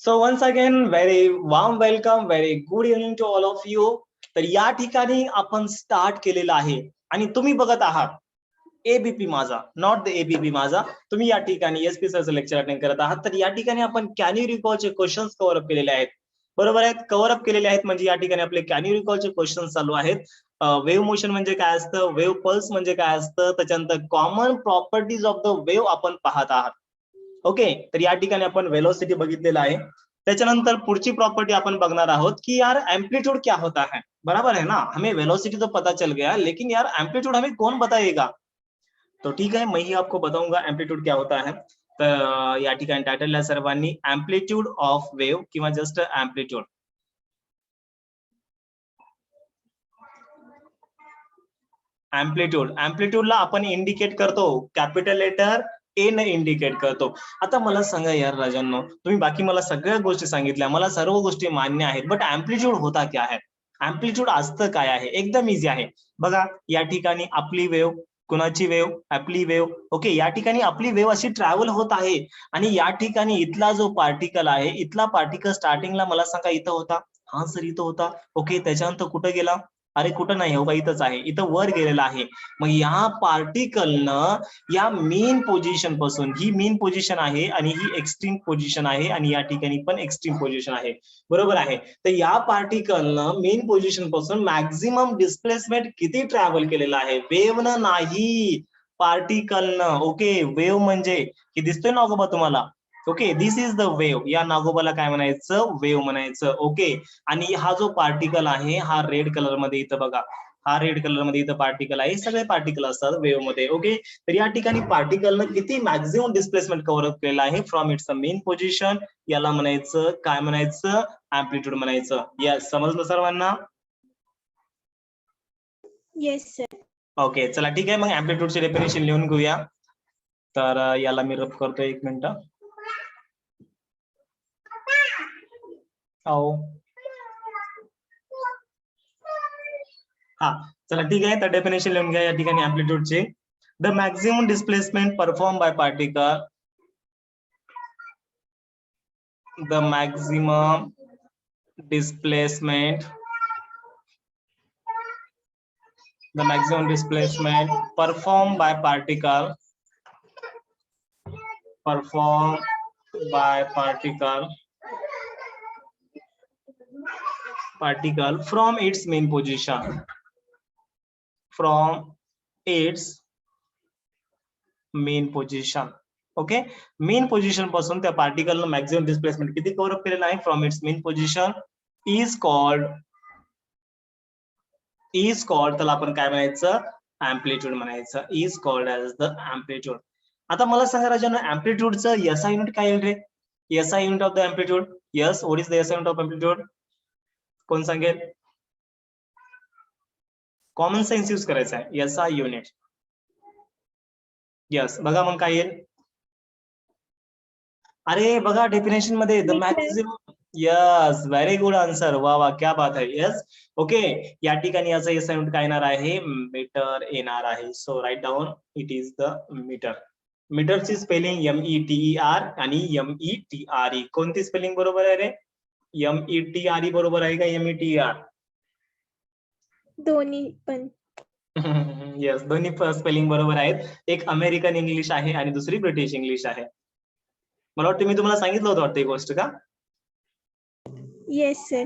So once again very warm welcome, very good evening to all of you. तर या ठिकाणी आपण start केलेलं आहे आणि तुम्ही बघत आहात एबीपी माझा, नॉट द एबीपी माझा. तुम्ही या ठिकाणी एसपी सरचं लेक्चर अटेंड करत आहात. तर या ठिकाणी आपण कॅन यू रिकॉलचे क्वेश्चन्स कव्हर अप केलेले आहेत. बरोबर आहेत, कव्हर अप केलेले आहेत. म्हणजे या ठिकाणी आपले कॅन यू रिकॉलचे क्वेश्चन्स चालू आहेत. वेव्ह मोशन म्हणजे काय असतं, वेव्ह पल्स म्हणजे काय असतं, त्याच्यानंतर common properties of the wave आपण पाहत आहात. ओके, तर या ठिकाणी आपण वेलोसिटी बघितलेला आहे. त्याच्यानंतर पुढची प्रॉपर्टी आपण बघणार आहोत की यार एम्पलीट्यूड क्या होता है. बराबर है ना, हमें वेलोसिटी तो पता चल गया, लेकिन यार एम्पलीट्यूड हमें कौन बताएगा. तो ठीक आहे, मैं ही आपको बताऊंगा एम्पलीट्यूड क्या होता है. तर या ठिकाणी टायटल आहे सर्वांनी एम्पलीट्यूड ऑफ वेव्ह किंवा जस्ट एम्पलीट्यूड. एम्पलीट्यूडला आपण इंडिकेट करतो कॅपिटल लेटर ए न इंडिकेट करतो. आता मला सांगा यार राजांनो, तुम्ही बाकी मला सगळ्या गोष्टी सांगितल्या, मला सर्व गोष्टी मान्य आहेत, बट एम्पलीट्यूड होता क्या है. एम्पलीट्यूड असतं काय आहे, एकदम इझी आहे. बघा या ठिकाणी आपली वेव्ह, कुणाची वेव्ह, आपली वेव्ह. ओके, या ठिकाणी आपली वेव्ह अशी ट्रॅव्हल होत आहे आणि या ठिकाणी इथला जो पार्टिकल आहे, इथला पार्टिकल स्टार्टिंगला मला सांगा इथं होता. हा सर इथं होता. ओके, त्याच्यानंतर कुठं गेला, अरे कुठं नाही, हो का इथंच आहे, इथं वर गेलेला आहे. मग या पार्टिकलनं या मेन पोझिशन पासून, ही मेन पोझिशन आहे आणि ही एक्स्ट्रीम पोझिशन आहे आणि या ठिकाणी पण एक्स्ट्रीम पोझिशन आहे. बरोबर आहे. तर या पार्टिकलनं मेन पोझिशन पासून मॅक्झिमम डिस्प्लेसमेंट किती ट्रॅव्हल केलेलं आहे, वेव्हनं नाही, पार्टिकलनं. ओके, वेव्ह म्हणजे हे दिसतोय ना अगोबा तुम्हाला. Okay, this is the wave. या नागोबाला काय म्हणायचं, वेव्ह म्हणायचं. ओके, आणि हा जो पार्टिकल आहे हा रेड कलर मध्ये इथं बघा, हा रेड कलर मध्ये इथं पार्टिकल आहे. सगळे पार्टिकल असतात वेव्ह मध्ये. ओके, तर या ठिकाणी पार्टिकलनं किती मॅक्झिमम डिस्प्लेसमेंट कव्हर अप केलेलं आहे फ्रॉम इट्स मेन पोझिशन. याला म्हणायचं काय, म्हणायचं एम्पलीट्यूड म्हणायचं. यस, समजलं सर्वांना. Yes sir. ओके, चला ठीक आहे, मग एम्पलीट्यूडची डेफिनेशन लिहून घेऊया. तर याला मी रफ करतो, एक मिनिट. हा, चला ठीक आहे, तर डेफिनेशन लिहून घ्या या ठिकाणी एम्पलीट्यूडचे. The maximum displacement perform by particle, the maximum displacement performed by particle from its main position, okay, main position पासून त्या पार्टिकलनं मॅक्झिमम डिस्प्लेसमेंट किती कव्हर अप केलेलं आहे from its main position is called, त्याला आपण काय म्हणायचं, एम्पलीट्यूड म्हणायचं. Is called as the amplitude. आता मला सांगा राजांनो, एम्पलीट्यूडचं एसआय युनिट काय येईल रे, SI unit of the amplitude. Yes, what is the SI unit of amplitude, कोण सांगेल. कॉमन सेन्स यूज करायचा आहे, एसआय युनिट. यस, बघा मग काय येईल. अरे बघा डेफिनेशन मध्ये the maximum. Yes, very good answer, वा वा, क्या बात आहे. यस, ओके, या ठिकाणी याचा एसआय युनिट काय येणार आहे, मीटर येणार आहे. So write down, it is the metre. मीटरची स्पेलिंग METER आणि METRE. कोणती स्पेलिंग बरोबर आहे रे, METRE बरोबर आहे का METER. दोन्ही पण. यस, दोन्ही स्पेलिंग बरोबर आहेत. एक अमेरिकन इंग्लिश आहे आणि दुसरी ब्रिटिश इंग्लिश आहे. मला वाटतं मी तुम्हाला सांगितलं होतं वाटतं ही गोष्ट का. Yes sir.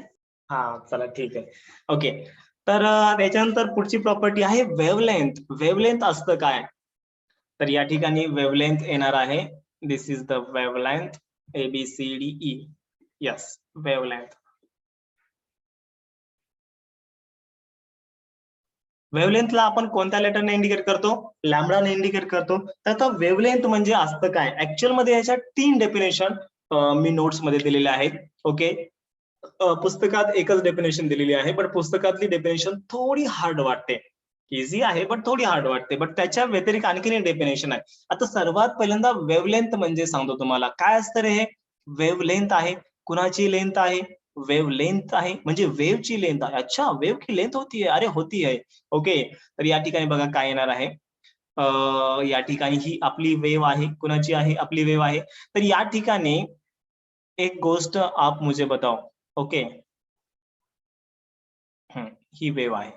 हा, चला ठीक आहे. ओके, तर त्याच्यानंतर पुढची प्रॉपर्टी आहे वेव्हलेंथ. वेव्हलेंथ असतं काय, तर या ठिकाणी वेव्हलेंथ येणार आहे. This is the wavelength, ABCDE. Yes, wavelength. वेव्हलेंथला आपण कोणत्या लेटरने इंडिकेट करतो, लॅम्बडाने इंडिकेट करतो. तर वेव्हलेंथ म्हणजे असतं काय, ऍक्च्युअल मध्ये याच्या 3 डेफिनेशन मी नोट्स मध्ये दिलेले आहेत. ओके, पुस्तकात एकच डेफिनेशन दिलेली आहे, पण पुस्तकातली डेफिनेशन थोडी हार्ड वाटते. इझी आहे पण थोडी हार्ड वाटते, बट त्याच्या व्यतिरिक्त आणखीन एक डेफिनेशन आहे. आता सर्वात पहिल्यांदा वेव्हलेंथ म्हणजे सांगतो तुम्हाला काय असतं रे. हे वेव्हलेंथ आहे, कुणाची लेंथ आहे, वेव्हलेंथ आहे म्हणजे वेव्हची लेंथ आहे. अच्छा, वेव्ह की लेंथ होती आहे, अरे होती आहे. ओके, तर या ठिकाणी बघा काय येणार आहे. या ठिकाणी ही आपली वेव्ह आहे, कुणाची आहे, आपली वेव्ह आहे. तर या ठिकाणी एक गोष्ट आप मुझे बताओ. ओके. ही वेव आहे.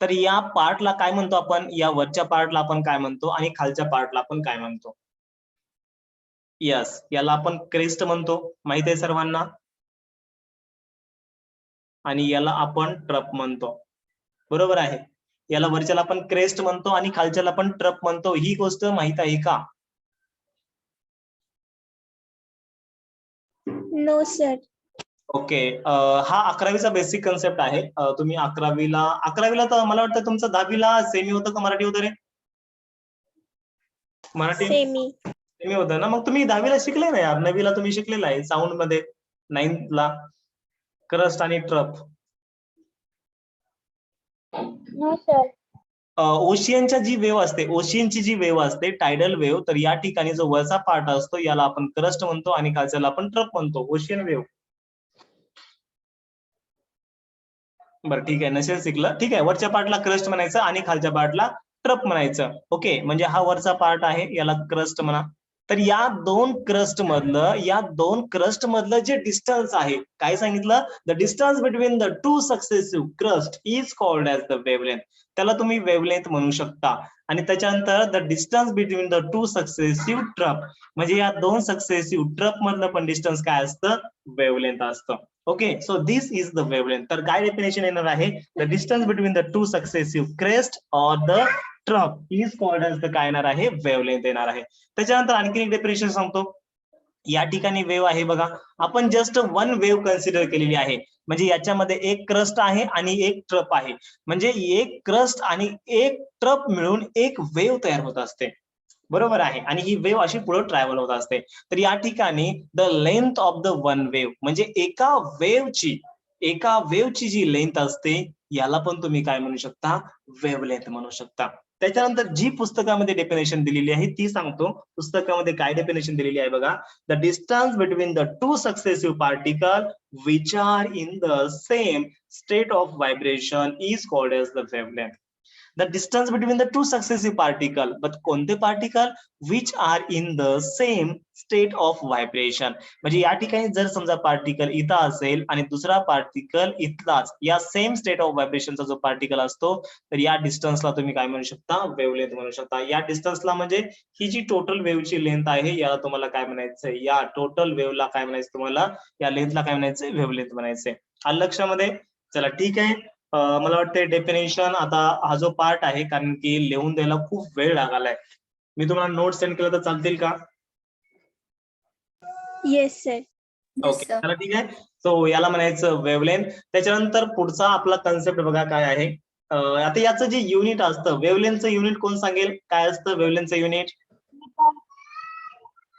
तर या पार्टला काय म्हणतो आपण, या वरच्या पार्टला आपण काय म्हणतो आणि खालच्या पार्टला आपण काय म्हणतो? यस, याला आपण क्रेस्ट म्हणतो, माहित आहे सर्वांना. आणि याला आपण ट्रप म्हणतो. बरोबर आहे. याला वरच्याला आपण क्रेस्ट म्हणतो आणि खालच्याला आपण ट्रप म्हणतो. ही गोष्ट माहित आहे का? No sir. ओके. हा 11वीचा बेसिक कन्सेप्ट आहे. तुम्ही 11वीला तर मला वाटतं तुमचं 10वीला सेमी होतं का मराठी होतं रे? मराठी सेमी. सेमी होतं ना. मग तुम्ही 10वीला शिकले ना यार. 9वीला तुम्ही शिकलेला आहे साऊंड मध्ये, 9thला क्रस्ट आणि ट्रप. No sir. ओशियनच्या जी वेव्ह असते, ओशियनची जी वेव्ह असते टायडल वेव्ह, तर या ठिकाणी जो वरचा पार्ट असतो याला आपण क्रस्ट म्हणतो आणि खालच्याला आपण ट्रप म्हणतो. Ocean wave. बरं ठीक आहे, नसेल शिकलं ठीक आहे. वरच्या पार्टला क्रस्ट म्हणायचं आणि खालच्या पार्टला ट्रप म्हणायचं. ओके, म्हणजे हा वरचा पार्ट आहे याला क्रस्ट म्हणा. तर या दोन क्रस्ट मधलं जे डिस्टन्स आहे, काय सांगितलं? The distance between the two successive crest is called as the wavelength. त्याला तुम्ही वेवलेंथ म्हणू शकता. आणि त्याच्यानंतर the distance between the two successive trough, म्हणजे या दोन सक्सेसिव्ह ट्रप मधलं पण डिस्टन्स काय असतं? वेवलेंथ असतं. Okay, so this is the wavelength. तर काय डेफिनेशन येणार आहे? The distance between the two successive crest or the trough is called as the काय येणार आहे? वेवलेंथ येणार आहे. त्याच्यानंतर आणखी एक डेफिनेशन सांगतो. या ठिकाणी वेव्ह आहे बघा, आपण जस्ट वन वेव्ह कन्सिडर केलेली आहे. म्हणजे याच्यामध्ये एक क्रस्ट आहे आणि एक ट्रप आहे. म्हणजे एक क्रस्ट आणि एक ट्रप मिळून एक वेव्ह तयार होत असते. बरोबर आहे. आणि ही वेव्ह अशी पुढे ट्रॅव्हल होत असते. तर या ठिकाणी the length of the one wave, म्हणजे एका वेव्हची जी लेंथ असते याला पण तुम्ही काय म्हणू शकता? वेव्हलेंथ म्हणू शकता. त्याच्यानंतर जी पुस्तकामध्ये डेफिनेशन दिलेली आहे ती सांगतो. पुस्तकामध्ये काय डेफिनेशन दिलेली आहे बघा. The distance between the two successive particle which are in the same state of vibration is called as the wavelength. The distance between the two successive particle, but कोणते particle? Which are in the same state of vibration. म्हणजे या ठिकाणी जर समजा particle इथं असेल आणि दुसरा पार्टिकल इथलाच, या सेम स्टेट ऑफ व्हायब्रेशनचा जो पार्टिकल असतो, तर या डिस्टन्सला तुम्ही काय म्हणू शकता? वेवलेंथ म्हणू शकता. या डिस्टन्सला म्हणजे ही जी टोटल वेव्हची लेंथ आहे याला तुम्हाला काय म्हणायचंय? या टोटल वेव्हला काय म्हणायचं तुम्हाला? या लेंथला काय म्हणायचंय? वेवलेंथ म्हणायचंय. आलं लक्षामध्ये? चला ठीक आहे. मला वाटतं डेफिनेशन आता हा जो पार्ट आहे, कारण की लिहून द्यायला खूप वेळ लागालाय. मी तुम्हाला नोट सेंड केलं तर चालतील का? Yes sir. ओके, चला ठीक आहे. सो याला म्हणायचं वेवलेंथ. त्याच्यानंतर पुढचा आपला कन्सेप्ट बघा काय आहे. आता याचं जे युनिट असतं, वेवलेंथचं युनिट कोण सांगेल? काय असतं वेवलेंथचं unit?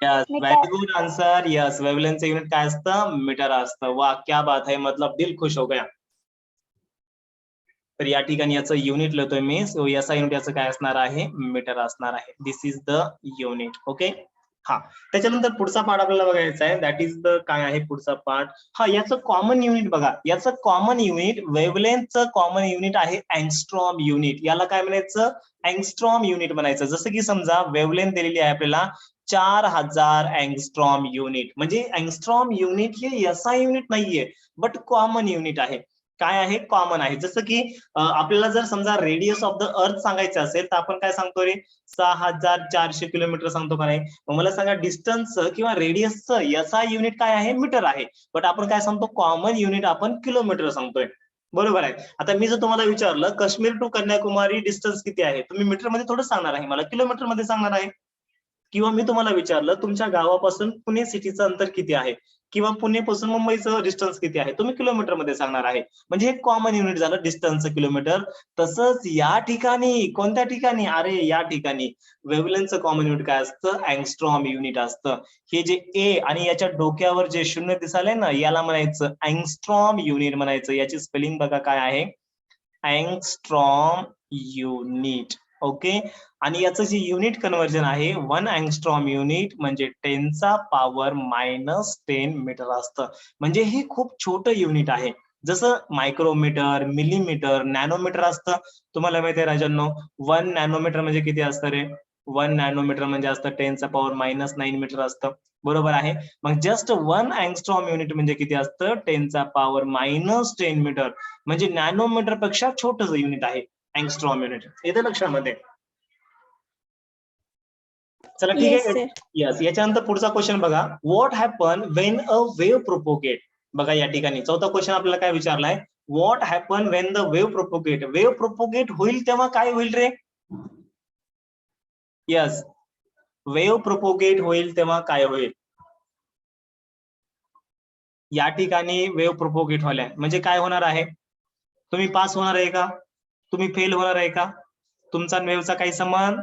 Yes, very good answer. Yes, वेवलेंथचं युनिट काय असतं? मीटर असतं. वाह, क्या बात है, मतलब दिल खुश हो गया. तर या ठिकाणी याचं युनिट लिहितोय मी. सो याचा युनिट याचं काय असणार आहे? मीटर असणार आहे. This is the unit. Okay. हा, त्याच्यानंतर पुढचा पार्ट आपल्याला बघायचा आहे. दॅट इज द काय आहे पुढचा पार्ट? हा, याचं कॉमन युनिट बघा. याचं कॉमन युनिट, वेवलेंथचं कॉमन युनिट आहे अँगस्ट्रॉम युनिट. याला काय म्हणायचं? अँगस्ट्रॉम युनिट म्हणायचं. जसं की समजा वेवलेंथ दिलेली आहे आपल्याला 4000 अँगस्ट्रॉम युनिट. म्हणजे अँगस्ट्रॉम युनिट हे एसआय युनिट नाहीये, बट कॉमन युनिट आहे. काय आहे? कॉमन आहे. जसं की आपल्याला जर समजा रेडियस ऑफ द अर्थ सांगायचं असेल तर आपण काय सांगतो रे? 6400 किलोमीटर सांगतो का नाही? मग मला सांगा डिस्टन्सचं किंवा रेडियसचं एसआय युनिट काय आहे? मीटर आहे. बट आपण काय सांगतो? कॉमन युनिट आपण किलोमीटर सांगतोय. बरोबर आहे. आता मी जर तुम्हाला विचारलं काश्मीर टू कन्याकुमारी डिस्टन्स किती आहे, तुम्ही मीटर मध्ये थोडं सांगणार आहे, मला किलोमीटर मध्ये सांगणार आहे. किंवा मी तुम्हाला विचारलं तुमच्या गावापासून पुणे सिटीचं अंतर किती आहे, किंवा पुणेपासून मुंबईचं डिस्टन्स किती आहे, तुम्ही किलोमीटर मध्ये सांगणार आहे. म्हणजे हे कॉमन युनिट झालं डिस्टन्सचं किलोमीटर. तसंच या ठिकाणी, कोणत्या ठिकाणी? अरे या ठिकाणी वेव्हलेंथचं कॉमन युनिट काय असतं? अँगस्ट्रॉम युनिट असतं. हे जे ए आणि याच्या डोक्यावर जे शून्य दिसालंय ना, याला म्हणायचं अँगस्ट्रॉम युनिट म्हणायचं. याची स्पेलिंग बघा काय आहे? Angstrom unit. ओके. आणि याचं जे युनिट कन्व्हर्जन आहे, 1 अँगस्ट्रॉम युनिट म्हणजे 10⁻⁻10 मीटर असतं. म्हणजे हे खूप छोटं युनिट आहे. जसं मायक्रोमीटर, मिलीमीटर, नॅनोमीटर असतं. तुम्हाला माहिती आहे राजांनो, 1 नॅनोमीटर म्हणजे किती असतं रे? 1 नॅनोमीटर म्हणजे असतं 10⁻⁹ मीटर असतं, बरोबर आहे. मग जस्ट 1 अँगस्ट्रॉम युनिट म्हणजे किती असतं? 10⁻⁻10 मीटर, म्हणजे नॅनोमीटर पेक्षा छोटंसं युनिट आहे अँगस्ट्रॉम युनिट. येते लक्षामध्ये? चला ठीक Yes, आहे. sir. यस, याच्यानंतर पुढचा क्वेश्चन बघा. What happen when a wave propagate? बघा या ठिकाणी चौथा क्वेश्चन आपल्याला काय विचारलाय? What happen when the wave propagate? Wave propagate होईल तेव्हा काय होईल रे? यस, वेव्ह प्रोपोगेट होईल तेव्हा काय होईल? या ठिकाणी वेव्ह प्रोपोगेट व्हायला म्हणजे काय होणार आहे? तुम्ही पास होणार आहे का? तुम्ही फेल होणार आहे का? तुमचा वेव्हचा काही संबंध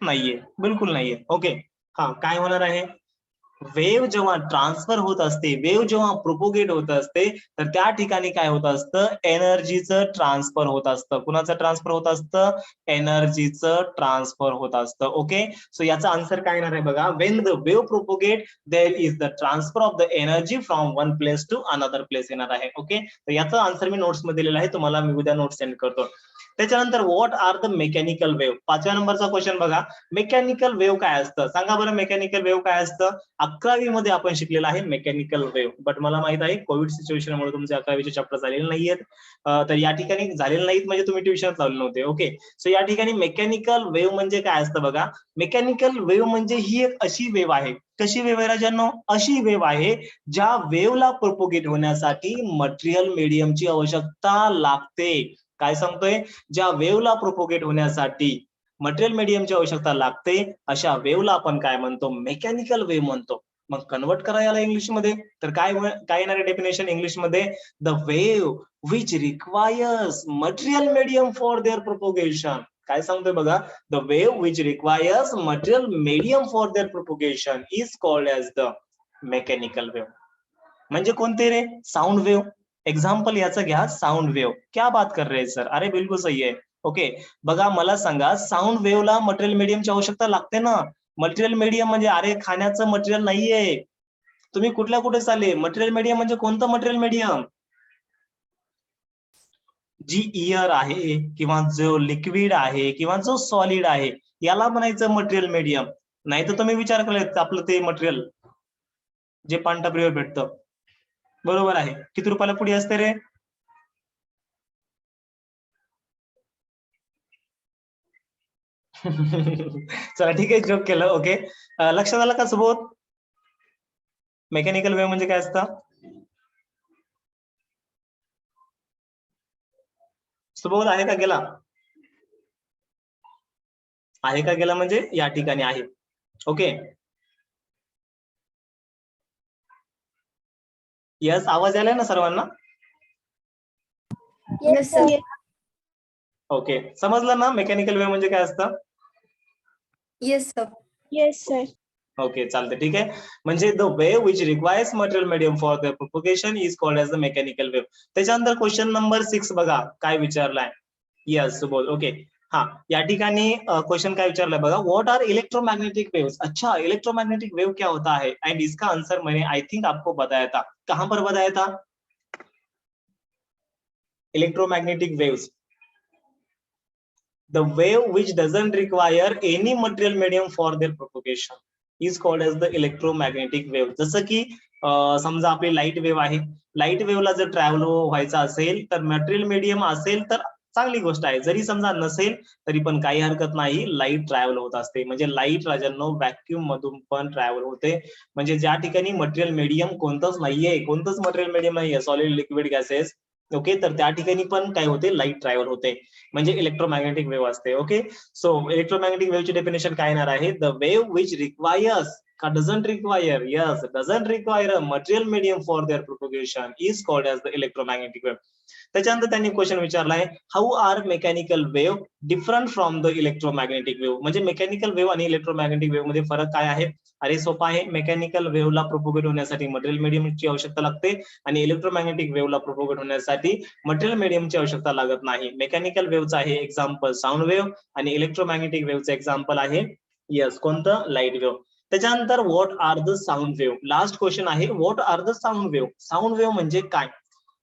नाहीये, बिलकुल नाहीये. ओके, हा काय होणार आहे? वेव्ह जेव्हा ट्रान्सफर होत असते, वेव्ह जेव्हा प्रोपोगेट होत असते, तर त्या ठिकाणी काय होत असतं? एनर्जीचं ट्रान्सफर होत असतं. कुणाचं ट्रान्सफर होत असतं? एनर्जीचं ट्रान्सफर होत असतं. ओके, सो याचा आन्सर काय येणार आहे बघा. When the wave propagate there is the transfer of the energy from one place to another place येणार आहे. ओके, तर याचा आन्सर मी नोट्स मध्ये दिलेला आहे, तुम्हाला मी उद्या नोट्स सेंड करतो. त्याच्यानंतर what are the mechanical wave? 5व्या नंबरचा क्वेश्चन बघा. मेकॅनिकल वेव्ह काय असतं? सांगा बरं, मेकॅनिकल वेव्ह काय असतं? 11वी मध्ये आपण शिकलेलं आहे मेकॅनिकल वेव्ह, बट मला माहित आहे कोविड सिच्युएशनमुळे तुमचे 11वीचे चॅप्टर झालेले नाहीयेत. तर या ठिकाणी झालेले नाहीत म्हणजे तुम्ही ट्युशन लावले नव्हते. ओके, सो या ठिकाणी मेकॅनिकल वेव्ह म्हणजे काय असतं बघा. मेकॅनिकल वेव्ह म्हणजे ही एक अशी वेव्ह आहे. कशी वेव्ह आहे राजांनो? अशी वेव्ह आहे ज्या वेव्हला प्रोपोगेट होण्यासाठी मटेरियल मीडियमची आवश्यकता लागते. काय सांगतोय? ज्या वेव्हला प्रोपोगेट होण्यासाठी मटेरियल मीडियमची आवश्यकता लागते, अशा वेव्हला आपण काय म्हणतो? मेकॅनिकल वेव्ह म्हणतो. मग कन्वर्ट करा याला इंग्लिशमध्ये, तर काय काय येणार आहे डेफिनेशन इंग्लिशमध्ये? The wave which requires material medium for their propagation. काय सांगतोय बघा? The wave which requires material medium for their propagation is called as the mechanical wave. म्हणजे कोणते रे? Sound wave. एक्झाम्पल याचं घ्या, साऊंड वेव्ह. क्या बात कर रहे सर? अरे बिलकुल सही आहे. ओके, बघा मला सांगा, साऊंड वेव्हला मटेरियल मीडियमची आवश्यकता लागते ना. मटेरियल मीडियम म्हणजे अरे खाण्याचं मटेरियल नाहीये. तुम्ही कुठल्या कुठे चालले? मटेरियल मीडियम म्हणजे कोणतं मटेरियल मीडियम? जी इयर आहे किंवा जो लिक्विड आहे किंवा जो सॉलिड आहे, याला म्हणायचं मटेरियल मीडियम. नाही तर तुम्ही विचार केलं आपलं ते मटेरियल जे पानटपरीवर भेटतं, बरोबर आहे, किती रुपयाला पुडी असते रे? चला ठीक आहे, जोक केलं. ओके, लक्षात आलं का सुबोध? मेकॅनिकल वेव्ह म्हणजे काय असतं? सुबोध आहे का गेला? आहे का गेला म्हणजे या ठिकाणी आहे. ओके, यस, आवाज आलाय ना सर्वांना? Yes, sir. ओके, समजलं ना मेकॅनिकल वेव्ह म्हणजे काय असतं? Yes, sir. Yes, sir. Okay, चालते, ठीक आहे. म्हणजे the wave which requires material medium for the propagation is called as the mechanical wave. त्याच्यानंतर क्वेश्चन नंबर 6 बघा काय विचारलाय. यस सुबोध. ओके, हा या ठिकाणी क्वेश्चन काय विचारलाय बघा. What are electromagnetic waves? अच्छा, इलेक्ट्रोमैग्नेटिक वेव क्या होता है? एंड इसका आंसर मैंने आई थिंक आपको बताया था. कहां पर बताया था? Electromagnetic waves, the wave which doesn't require any material medium for their propagation is called as the electromagnetic wave. जसं की समजा आपली लाईट वेव्ह आहे. लाईट वेव्हला जर ट्रॅव्हल व्हायचा असेल तर मटेरियल मीडियम असेल तर चांगली गोष्ट आहे. जरी समजा नसेल तरी पण काही हरकत नाही, लाईट ट्रॅव्हल होत असते. म्हणजे लाईट राजांनो व्हॅक्युम मधून पण ट्रॅव्हल होते. म्हणजे ज्या ठिकाणी मटेरियल मीडियम कोणतंच नाहीये, कोणतंच मटेरियल मीडियम नाहीये, सॉलिड लिक्विड गॅसेस, ओके, तर त्या ठिकाणी पण काय होते? लाईट ट्रॅव्हल होते, म्हणजे इलेक्ट्रोमॅग्नेटिक वेव्ह असते. ओके, सो इलेक्ट्रोमॅग्नेटिक वेव्हची डेफिनेशन काय येणार आहे? द वेव्ह विच रिक्वायर्स का doesn't require, yes doesn't require a material medium for their propagation is called as the electromagnetic wave. त्याच्यानंतर त्यांनी क्वेश्चन विचारलाय, how are mechanical wave different from the electromagnetic wave? म्हणजे mechanical wave आणि electromagnetic wave मध्ये फरक काय आहे? अरे सोपा आहे, मेकॅनिकल वेव्हला प्रोपोगेट होण्यासाठी मटेरियल मीडियमची आवश्यकता लागते आणि इलेक्ट्रोमॅग्नेटिक वेव्हला प्रोपोगेट होण्यासाठी मटेरियल मीडियमची आवश्यकता लागत नाही. मेकॅनिकल वेव्हचा आहे एक्झाम्पल साऊंड वेव्ह आणि इलेक्ट्रोमॅग्नेटिक वेव्हचं एक्झाम्पल आहे यस कोणतं? Light wave. त्याच्यानंतर what are the sound wave? Last question आहे, what are the sound wave? Sound wave म्हणजे काय?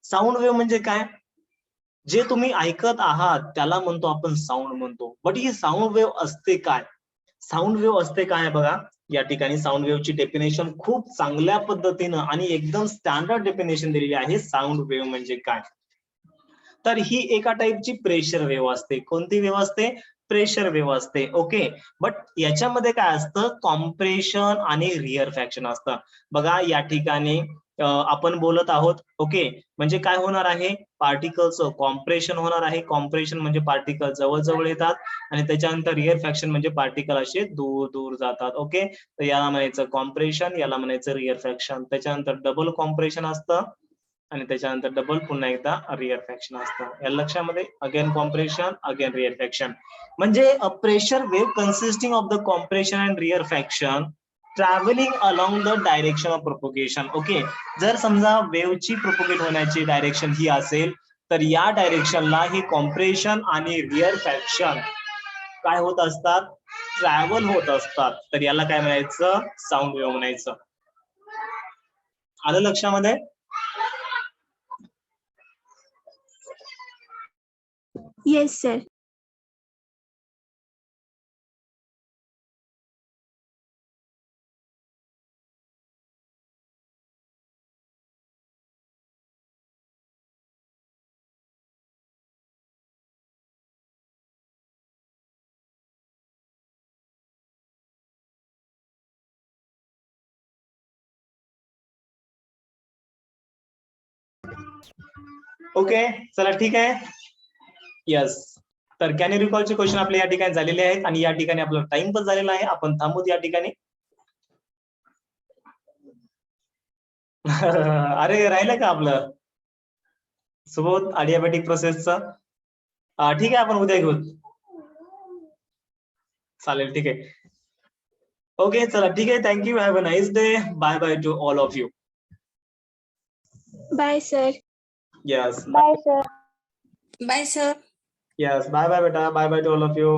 साऊंड वेव्ह म्हणजे काय? जे तुम्ही ऐकत आहात त्याला म्हणतो आपण साऊंड म्हणतो. बट ही साऊंड वेव्ह असते काय? साऊंड वेव्ह असते काय बघा, या ठिकाणी साऊंड वेव्हची डेफिनेशन खूप चांगल्या पद्धतीनं आणि एकदम स्टँडर्ड डेफिनेशन दिलेली आहे. साऊंड वेव्ह म्हणजे काय, तर ही एका टाईपची प्रेशर वेव्ह असते. कोणती वेव्ह असते, प्रेशर वेव्ह असते. ओके, बट याच्यामध्ये काय असतं, कॉम्प्रेशन आणि रिअरफॅक्शन असतं. बघा या ठिकाणी आपण बोलत आहोत. ओके, म्हणजे काय होणार आहे, पार्टिकलचं कॉम्प्रेशन होणार आहे. कॉम्प्रेशन म्हणजे पार्टिकल जवळ जवळ येतात आणि त्याच्यानंतर रिअरफॅक्शन म्हणजे पार्टिकल असे दूर दूर जातात. ओके, तर याला म्हणायचं कॉम्प्रेशन, याला म्हणायचं रिअरफॅक्शन. त्याच्यानंतर डबल कॉम्प्रेशन असतं आणि त्याच्यानंतर डबल पुन्हा एकदा रिअरफॅक्शन असतं. या लक्षामध्ये अगेन कॉम्प्रेशन अगेन रिअरफॅक्शन. म्हणजे a pressure wave consisting of the compression and rarefaction travelling along the direction of propagation. Okay, जर समजा वेव्हची प्रोपोगेट होण्याची डायरेक्शन ही असेल तर या डायरेक्शनला ही कॉम्प्रेशन आणि रिअरफॅक्शन काय होत असतात, ट्रॅव्हल होत असतात. तर याला काय म्हणायचं, साऊंड वेव्ह म्हणायचं. आलं लक्षामध्ये. Yes, sir. ओके, चला ठीक आहे. यस, तर कॅन यू रिकॉलचे क्वेश्चन आपले या ठिकाणी झालेले आहेत आणि या ठिकाणी आपला टाइम पण झालेला आहे. आपण थांबूत या ठिकाणी. अरे राहिलं का आपलं सुबोध अडियाबॅटिक प्रोसेसचं. ठीक आहे, आपण उद्या घेऊ. चालेल, ठीक आहे. ओके, चला ठीक आहे. Thank you. Have a nice day. Bye bye to all of you. Bye, sir. Yes Bye, sir. Bye, sir. Yes, bye bye बेटा. Bye bye to all of you.